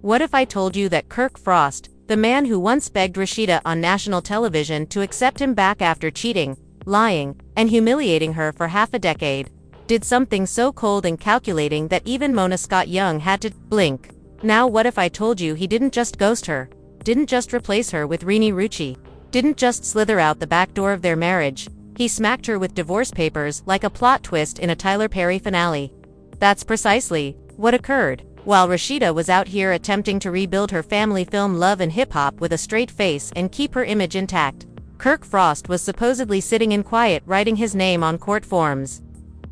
What if I told you that Kirk Frost, the man who once begged Rasheeda on national television to accept him back after cheating, lying, and humiliating her for half a decade, did something so cold and calculating that even Mona Scott Young had to blink? Now what if I told you he didn't just ghost her, didn't just replace her with Rini Rucci, didn't just slither out the back door of their marriage, he smacked her with divorce papers like a plot twist in a Tyler Perry finale? That's precisely what occurred. While Rasheeda was out here attempting to rebuild her family film Love and Hip Hop with a straight face and keep her image intact, Kirk Frost was supposedly sitting in quiet writing his name on court forms.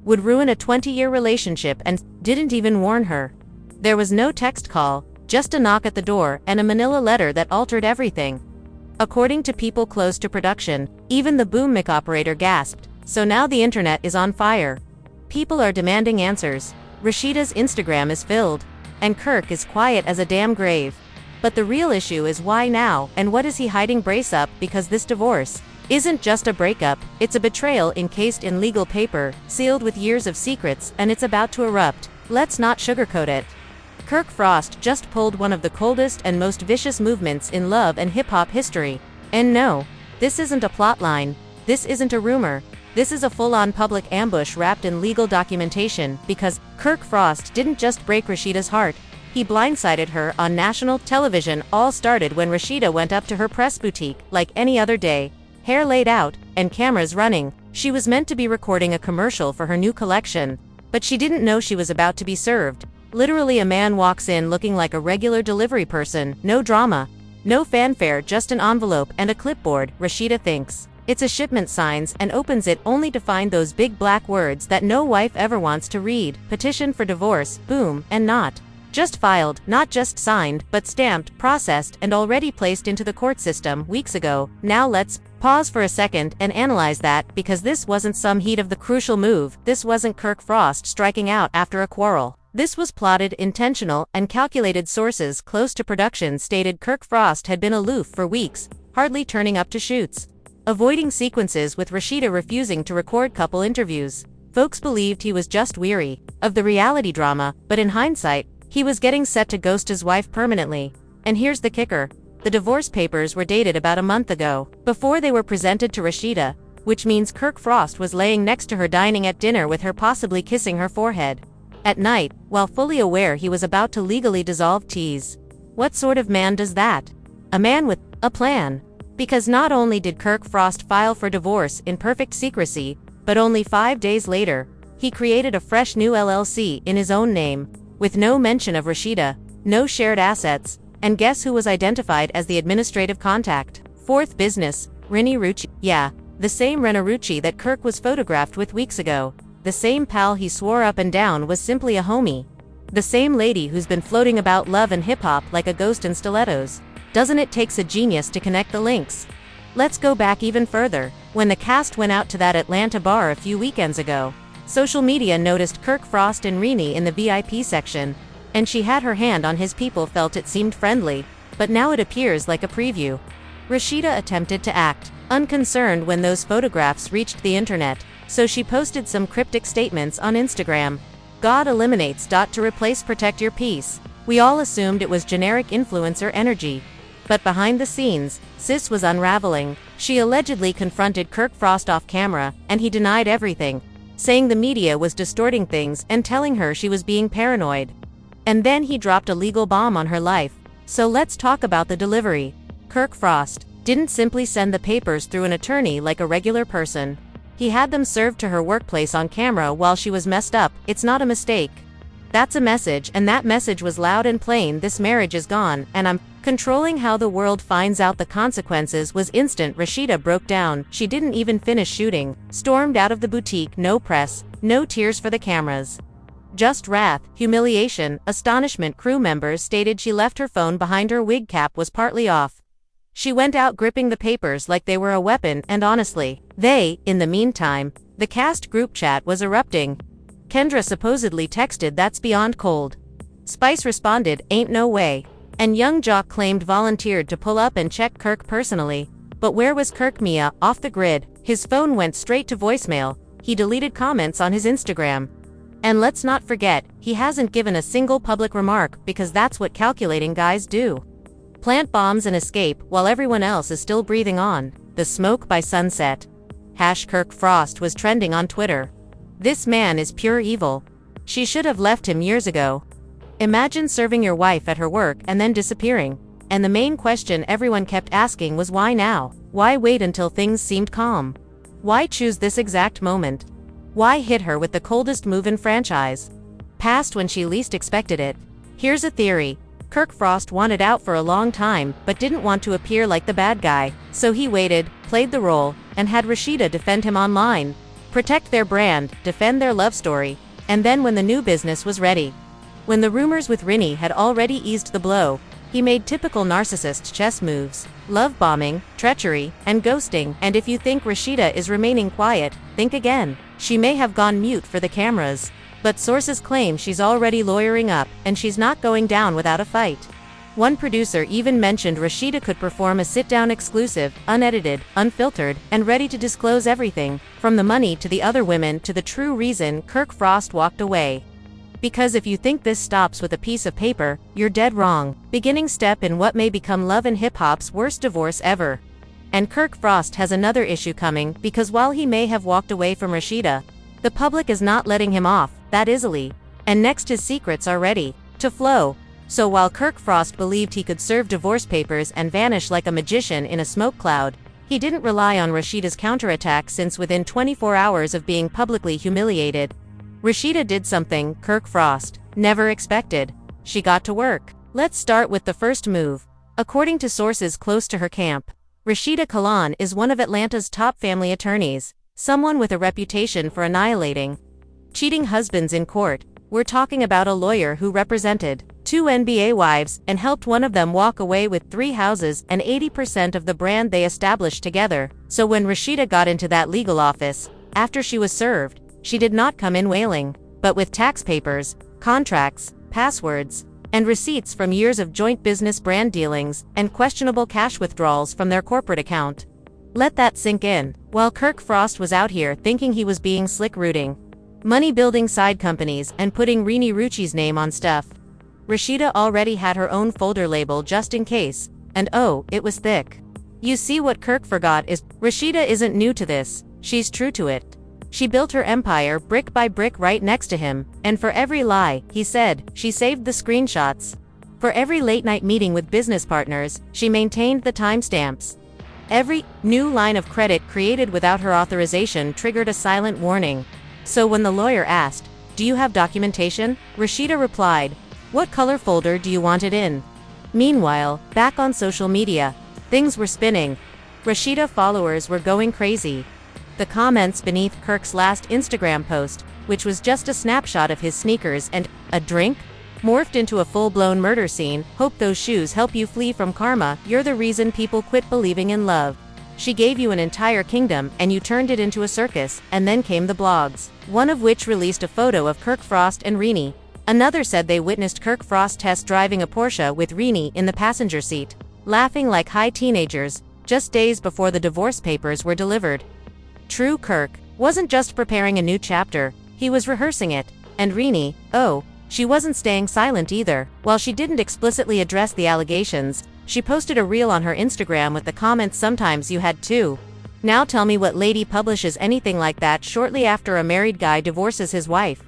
Would ruin a 20-year relationship and didn't even warn her. There was no text call, just a knock at the door and a manila letter that altered everything. According to people close to production, even the boom mic operator gasped, so now the internet is on fire. People are demanding answers. Rasheeda's Instagram is filled, and Kirk is quiet as a damn grave. But the real issue is why now, and what is he hiding? Brace up, because this divorce isn't just a breakup, it's a betrayal encased in legal paper, sealed with years of secrets, and it's about to erupt. Let's not sugarcoat it. Kirk Frost just pulled one of the coldest and most vicious movements in love and hip-hop history. And no, this isn't a plotline, this isn't a rumor, this is a full-on public ambush wrapped in legal documentation, because Kirk Frost didn't just break Rasheeda's heart, he blindsided her on national television. All started when Rasheeda went up to her press boutique like any other day, hair laid out, and cameras running. She was meant to be recording a commercial for her new collection, but she didn't know she was about to be served. Literally, a man walks in looking like a regular delivery person, no drama, no fanfare, just an envelope and a clipboard. Rasheeda thinks it's a shipment, signs, and opens it only to find those big black words that no wife ever wants to read: petition for divorce, boom, and not just filed, not just signed, but stamped, processed, and already placed into the court system weeks ago. Now let's pause for a second and analyze that, because this wasn't some heat of the crucial move. This wasn't Kirk Frost striking out after a quarrel. This was plotted, intentional, and calculated. Sources close to production stated Kirk Frost had been aloof for weeks, hardly turning up to shoots, avoiding sequences with Rasheeda, refusing to record couple interviews. Folks believed he was just weary of the reality drama, but in hindsight, he was getting set to ghost his wife permanently. And here's the kicker. The divorce papers were dated about a month ago, before they were presented to Rasheeda, which means Kirk Frost was laying next to her, dining at dinner with her, possibly kissing her forehead at night, while fully aware he was about to legally dissolve. Tease. What sort of man does that? A man with a plan. Because not only did Kirk Frost file for divorce in perfect secrecy, but only 5 days later, he created a fresh new LLC in his own name, with no mention of Rasheeda, no shared assets, and guess who was identified as the administrative contact? Fourth business, Rini Rucci. Yeah, the same Rini Rucci that Kirk was photographed with weeks ago. The same pal he swore up and down was simply a homie. The same lady who's been floating about Love and Hip Hop like a ghost in stilettos. Doesn't it take a genius to connect the links? Let's go back even further. When the cast went out to that Atlanta bar a few weekends ago, social media noticed Kirk Frost and Rini in the VIP section, and she had her hand on his. People felt it seemed friendly, but now it appears like a preview. Rasheeda attempted to act unconcerned when those photographs reached the internet, so she posted some cryptic statements on Instagram. God eliminates. To replace protect your peace. We all assumed it was generic influencer energy. But behind the scenes, sis was unraveling. She allegedly confronted Kirk Frost off camera, and he denied everything, saying the media was distorting things and telling her she was being paranoid. And then he dropped a legal bomb on her life. So let's talk about the delivery. Kirk Frost didn't simply send the papers through an attorney like a regular person. He had them served to her workplace on camera while she was messed up. It's not a mistake. That's a message, and that message was loud and plain: this marriage is gone, and I'm controlling how the world finds out. The consequences was instant. Rasheeda broke down. She didn't even finish shooting, stormed out of the boutique. No press, no tears for the cameras. Just wrath, humiliation, astonishment. Crew members stated she left her phone behind her. Wig cap was partly off. She went out gripping the papers like they were a weapon, and honestly, in the meantime, the cast group chat was erupting. Kendra supposedly texted, "That's beyond cold." Spice responded, "Ain't no way." And Young Jock claimed volunteered to pull up and check Kirk personally. But where was Kirk? Mia, off the grid. His phone went straight to voicemail. He deleted comments on his Instagram. And let's not forget, he hasn't given a single public remark because that's what calculating guys do. Plant bombs and escape while everyone else is still breathing on. The smoke by sunset. #Kirk Frost was trending on Twitter. This man is pure evil. She should have left him years ago. Imagine serving your wife at her work and then disappearing. And the main question everyone kept asking was why now? Why wait until things seemed calm? Why choose this exact moment? Why hit her with the coldest move in franchise? Past when she least expected it. Here's a theory. Kirk Frost wanted out for a long time but didn't want to appear like the bad guy, so he waited, played the role, and had Rasheeda defend him online. Protect their brand, defend their love story, and then when the new business was ready. When the rumors with Rinny had already eased the blow, he made typical narcissist chess moves, love bombing, treachery, and ghosting. And if you think Rasheeda is remaining quiet, think again. She may have gone mute for the cameras. But sources claim she's already lawyering up, and she's not going down without a fight. One producer even mentioned Rasheeda could perform a sit-down exclusive, unedited, unfiltered, and ready to disclose everything, from the money to the other women to the true reason Kirk Frost walked away. Because if you think this stops with a piece of paper, you're dead wrong. Beginning step in what may become love and hip-hop's worst divorce ever. And Kirk Frost has another issue coming because while he may have walked away from Rasheeda, the public is not letting him off that easily. And next his secrets are ready to flow. So while Kirk Frost believed he could serve divorce papers and vanish like a magician in a smoke cloud, he didn't rely on Rasheeda's counterattack since within 24 hours of being publicly humiliated, Rasheeda did something Kirk Frost never expected. She got to work. Let's start with the first move. According to sources close to her camp, Rasheeda Khalon is one of Atlanta's top family attorneys, someone with a reputation for annihilating cheating husbands in court. We're talking about a lawyer who represented 2 NBA wives and helped one of them walk away with 3 houses and 80% of the brand they established together. So when Rasheeda got into that legal office, after she was served, she did not come in wailing, but with tax papers, contracts, passwords, and receipts from years of joint business brand dealings and questionable cash withdrawals from their corporate account. Let that sink in. While Kirk Frost was out here thinking he was being slick rooting money-building side companies and putting Rini Rucci's name on stuff, Rasheeda already had her own folder label just in case, and oh, it was thick. You see, what Kirk forgot is, Rasheeda isn't new to this, she's true to it. She built her empire brick by brick right next to him, and for every lie he said, she saved the screenshots. For every late-night meeting with business partners, she maintained the timestamps. Every new line of credit created without her authorization triggered a silent warning. So when the lawyer asked, "Do you have documentation?" Rasheeda replied, "What color folder do you want it in?" Meanwhile, back on social media, things were spinning. Rasheeda followers were going crazy. The comments beneath Kirk's last Instagram post, which was just a snapshot of his sneakers and a drink, morphed into a full-blown murder scene. "Hope those shoes help you flee from karma. You're the reason people quit believing in love. She gave you an entire kingdom and you turned it into a circus." And then came the blogs, one of which released a photo of Kirk Frost and Rini. Another said they witnessed Kirk Frost test driving a Porsche with Rini in the passenger seat, laughing like high teenagers, just days before the divorce papers were delivered. True, Kirk wasn't just preparing a new chapter, he was rehearsing it. And Rini, oh, she wasn't staying silent either. While she didn't explicitly address the allegations, she posted a reel on her Instagram with the comments, "Sometimes you had to." Now tell me what lady publishes anything like that shortly after a married guy divorces his wife.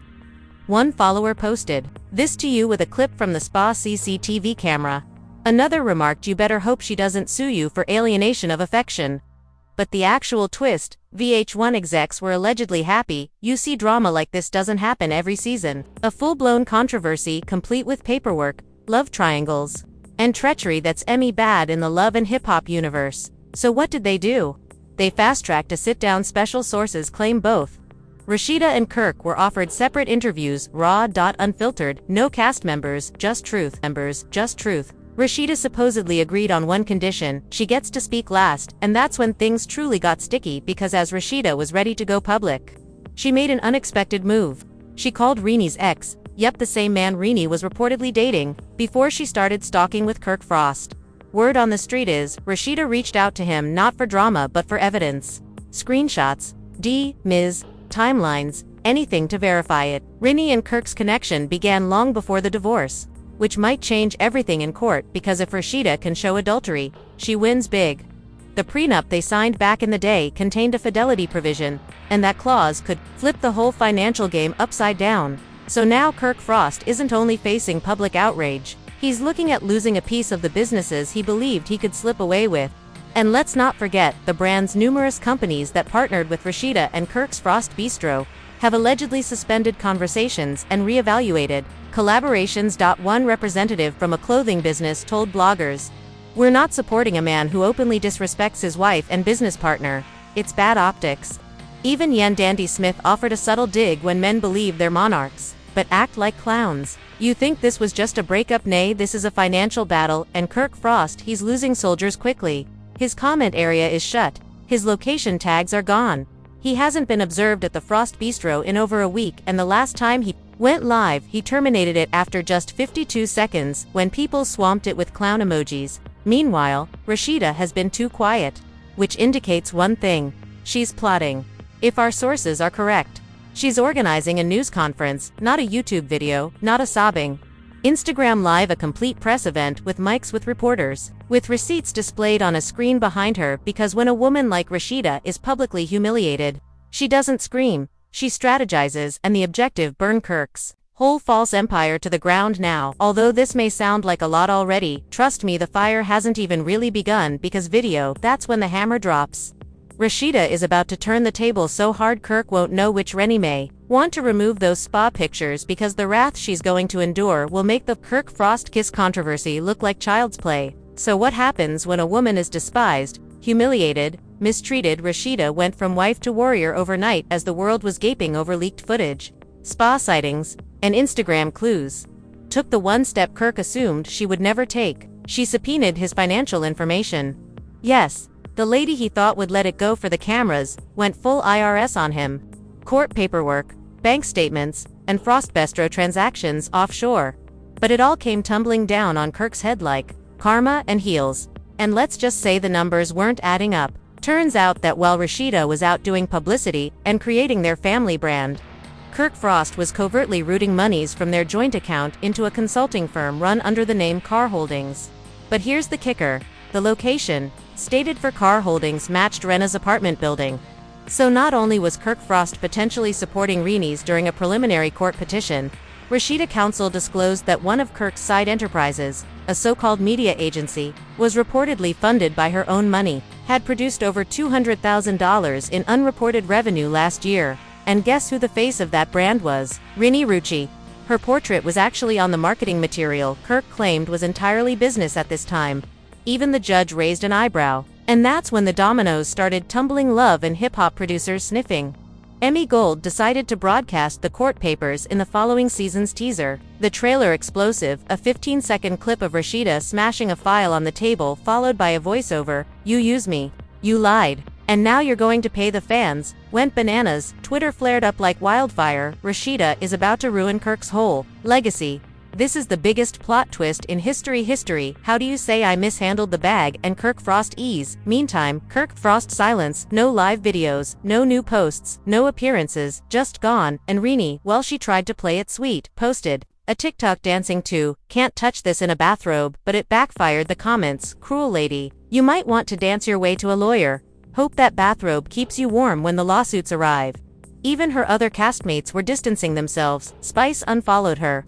One follower posted this to you with a clip from the spa CCTV camera. Another remarked, "You better hope she doesn't sue you for alienation of affection." But the actual twist, VH1 execs were allegedly happy. You see, drama like this doesn't happen every season. A full-blown controversy complete with paperwork, love triangles, and treachery that's Emmy bad in the love and hip-hop universe. So what did they do? They fast-tracked a sit-down. Special sources claim both Rasheeda and Kirk were offered separate interviews, raw, unfiltered, no cast members, just truth. Rasheeda supposedly agreed on one condition: she gets to speak last, and that's when things truly got sticky because as Rasheeda was ready to go public, she made an unexpected move. She called Rini's ex, yep, the same man Rini was reportedly dating, before she started stalking with Kirk Frost. Word on the street is, Rasheeda reached out to him not for drama but for evidence. Screenshots, Ms. timelines, anything to verify it. Rinny and Kirk's connection began long before the divorce, which might change everything in court because if Rasheeda can show adultery, she wins big. The prenup they signed back in the day contained a fidelity provision, and that clause could flip the whole financial game upside down. So now Kirk Frost isn't only facing public outrage, he's looking at losing a piece of the businesses he believed he could slip away with. And let's not forget, the brand's numerous companies that partnered with Rasheeda and Kirk's Frost Bistro have allegedly suspended conversations and reevaluated collaborations. One representative from a clothing business told bloggers, "We're not supporting a man who openly disrespects his wife and business partner. It's bad optics." Even Yen Dandy Smith offered a subtle dig when men believe they're monarchs, but act like clowns. You think this was just a breakup? Nay, this is a financial battle, and Kirk Frost, he's losing soldiers quickly. His comment area is shut. His location tags are gone. He hasn't been observed at the Frost Bistro in over a week, and the last time he went live, he terminated it after just 52 seconds, when people swamped it with clown emojis. Meanwhile, Rasheeda has been too quiet, which indicates one thing: she's plotting. If our sources are correct, she's organizing a news conference, not a YouTube video, not a sobbing Instagram live, a complete press event with mics with reporters, with receipts displayed on a screen behind her, because when a woman like Rasheeda is publicly humiliated, she doesn't scream, she strategizes, and the objective: burn Kirk's whole false empire to the ground now. Although this may sound like a lot already, trust me, the fire hasn't even really begun, because video, that's when the hammer drops. Rasheeda is about to turn the table so hard Kirk won't know which. Rennie may want to remove those spa pictures because the wrath she's going to endure will make the Kirk Frost kiss controversy look like child's play. So what happens when a woman is despised, humiliated, mistreated? Rasheeda went from wife to warrior overnight as the world was gaping over leaked footage, spa sightings, and Instagram clues. Took the one step Kirk assumed she would never take. She subpoenaed his financial information. Yes, the lady he thought would let it go for the cameras went full IRS on him. Court paperwork, bank statements, and Frost Bistro transactions offshore. But it all came tumbling down on Kirk's head like karma and heels. And let's just say the numbers weren't adding up. Turns out that while Rasheeda was out doing publicity and creating their family brand, Kirk Frost was covertly routing monies from their joint account into a consulting firm run under the name Carr Holdings. But here's the kicker: the location, stated for Carr Holdings, matched Rena's apartment building. So not only was Kirk Frost potentially supporting Rinny's during a preliminary court petition, Rasheeda counsel disclosed that one of Kirk's side enterprises, a so-called media agency, was reportedly funded by her own money, had produced over $200,000 in unreported revenue last year. And guess who the face of that brand was? Rinny Rucci. Her portrait was actually on the marketing material Kirk claimed was entirely business at this time. Even the judge raised an eyebrow. And that's when the dominoes started tumbling. Love and hip-hop producers sniffing Emmy Gold decided to broadcast the court papers in the following season's teaser. The trailer explosive, a 15-second clip of Rasheeda smashing a file on the table followed by a voiceover, "You use me. You lied. And now you're going to pay the fans," went bananas. Twitter flared up like wildfire. Rasheeda is about to ruin Kirk's whole legacy. This is the biggest plot twist in history. How do you say I mishandled the bag and Kirk Frost ease? Meantime, Kirk Frost silence, no live videos, no new posts, no appearances, just gone. And Rinny, well, she tried to play it sweet, posted a TikTok dancing to "Can't touch this" in a bathrobe, but it backfired. The comments: "Cruel lady. You might want to dance your way to a lawyer. Hope that bathrobe keeps you warm when the lawsuits arrive." Even her other castmates were distancing themselves. Spice unfollowed her.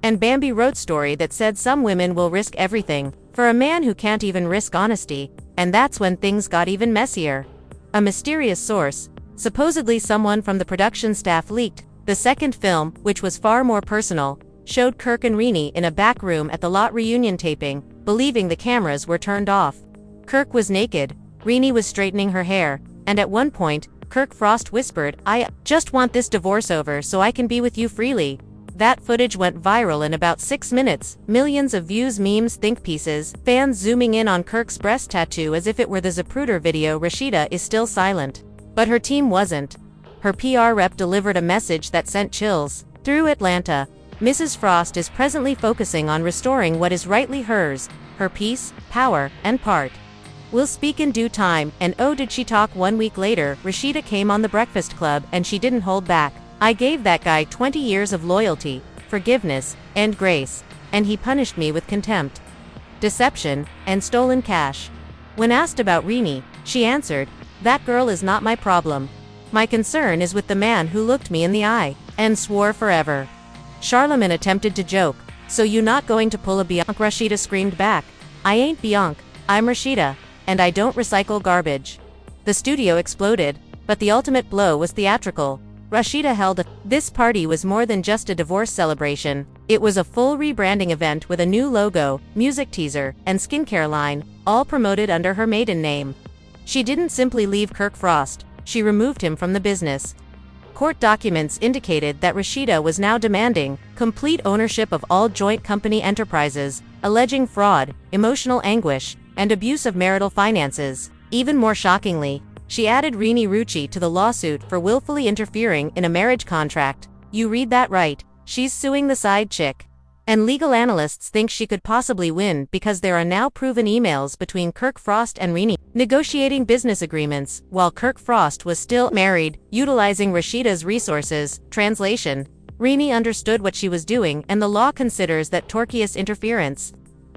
And Bambi wrote story that said some women will risk everything for a man who can't even risk honesty. And that's when things got even messier. A mysterious source, supposedly someone from the production staff, leaked the second film, which was far more personal, showed Kirk and Rinny in a back room at the Lot reunion taping, believing the cameras were turned off. Kirk was naked, Rinny was straightening her hair, and at one point, Kirk Frost whispered, "I just want this divorce over so I can be with you freely." That footage went viral in about 6 minutes, millions of views, memes, think pieces, fans zooming in on Kirk's breast tattoo as if it were the Zapruder video. Rasheeda is still silent. But her team wasn't. Her PR rep delivered a message that sent chills through Atlanta. Mrs. Frost is presently focusing on restoring what is rightly hers, her peace, power, and part. We'll speak in due time. And oh, did she talk? 1 week later, Rasheeda came on The Breakfast Club, and she didn't hold back. I gave that guy 20 years of loyalty, forgiveness, and grace, and he punished me with contempt, deception, and stolen cash. When asked about Rini, she answered, "That girl is not my problem. My concern is with the man who looked me in the eye and swore forever." Charlemagne attempted to joke, "So you not going to pull a Bianca?" Rasheeda screamed back, "I ain't Bianca, I'm Rasheeda, and I don't recycle garbage." The studio exploded, but the ultimate blow was theatrical. Rasheeda held This party was more than just a divorce celebration. It was a full rebranding event with a new logo, music teaser, and skincare line, all promoted under her maiden name. She didn't simply leave Kirk Frost, she removed him from the business. Court documents indicated that Rasheeda was now demanding complete ownership of all joint company enterprises, alleging fraud, emotional anguish, and abuse of marital finances. Even more shockingly, she added Rini Rucci to the lawsuit for willfully interfering in a marriage contract. You read that right, she's suing the side chick. And legal analysts think she could possibly win because there are now proven emails between Kirk Frost and Rini, negotiating business agreements while Kirk Frost was still married, utilizing Rasheeda's resources. Translation: Rini understood what she was doing and the law considers that tortious interference.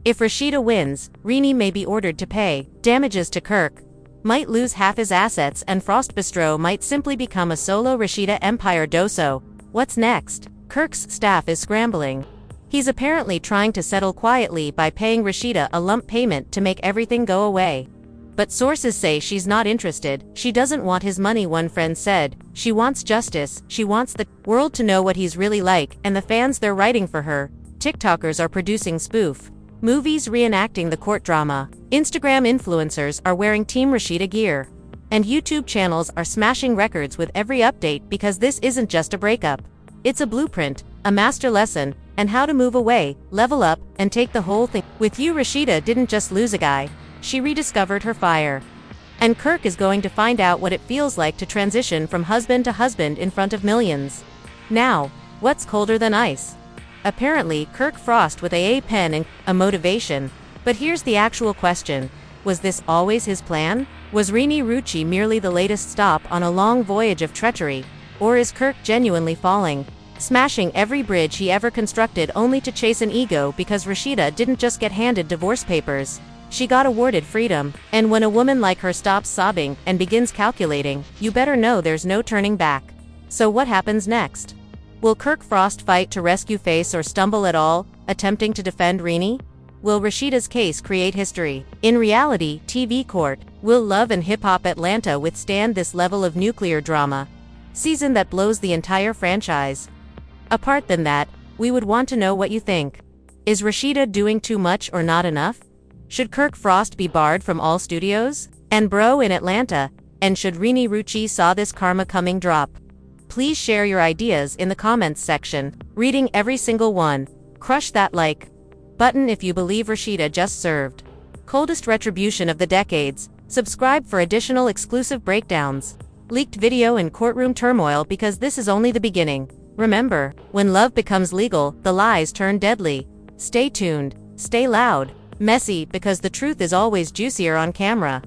If Rasheeda wins, Rini may be ordered to pay damages to Kirk, might lose half his assets, and Frost Bistro might simply become a solo Rasheeda empire doso. What's next? Kirk's staff is scrambling. He's apparently trying to settle quietly by paying Rasheeda a lump payment to make everything go away. But sources say she's not interested, she doesn't want his money. One friend said, she wants justice, she wants the world to know what he's really like, and the fans they're writing for her. TikTokers are producing spoof movies reenacting the court drama. Instagram influencers are wearing Team Rasheeda gear. And YouTube channels are smashing records with every update because this isn't just a breakup. It's a blueprint, a master lesson, and how to move away, level up, and take the whole thing. With you, Rasheeda didn't just lose a guy, she rediscovered her fire. And Kirk is going to find out what it feels like to transition from husband to husband in front of millions. Now, what's colder than ice? Apparently, Kirk Frost with a pen and a motivation. But here's the actual question. Was this always his plan? Was Rini Rucci merely the latest stop on a long voyage of treachery? Or is Kirk genuinely falling, smashing every bridge he ever constructed only to chase an ego? Because Rasheeda didn't just get handed divorce papers, she got awarded freedom. And when a woman like her stops sobbing and begins calculating, you better know there's no turning back. So what happens next? Will Kirk Frost fight to rescue face or stumble at all, attempting to defend Rini? Will Rasheeda's case create history? In reality TV court, will Love and Hip Hop Atlanta withstand this level of nuclear drama? Season that blows the entire franchise. Apart than that, we would want to know what you think. Is Rasheeda doing too much or not enough? Should Kirk Frost be barred from all studios and bro in Atlanta? And should Rini Rucci saw this karma coming drop? Please share your ideas in the comments section, reading every single one. Crush that like button if you believe Rasheeda just served coldest retribution of the decades. Subscribe for additional exclusive breakdowns. Leaked video and courtroom turmoil, because this is only the beginning. Remember, when love becomes legal, the lies turn deadly. Stay tuned, stay loud, messy, because the truth is always juicier on camera.